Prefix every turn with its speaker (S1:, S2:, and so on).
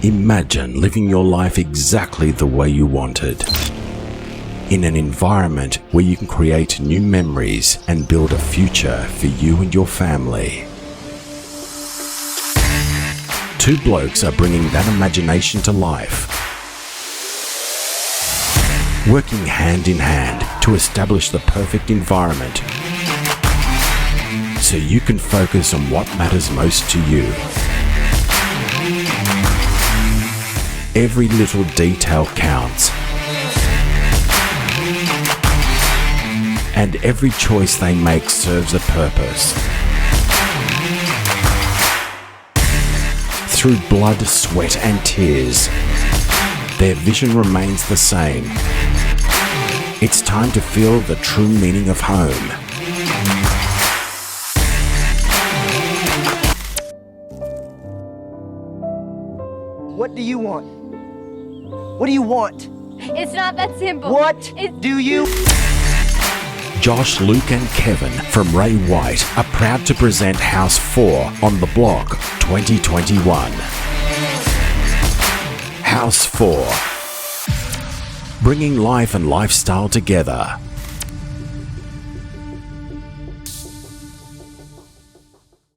S1: Imagine living your life exactly the way you wanted. In an environment where you can create new memories and build a future for you and your family. Two blokes are bringing that imagination to life, working hand in hand to establish the perfect environment so you can focus on what matters most to you. Every little detail counts, and every choice they make serves a purpose. Through blood, sweat and tears, their vision remains the same. It's time to feel the true meaning of home.
S2: What do you want? What do you want?
S3: It's not that simple.
S2: What do you...
S1: Josh, Luke and Kevin from Ray White are proud to present House 4 on the Block 2021. House 4. Bringing life and lifestyle together.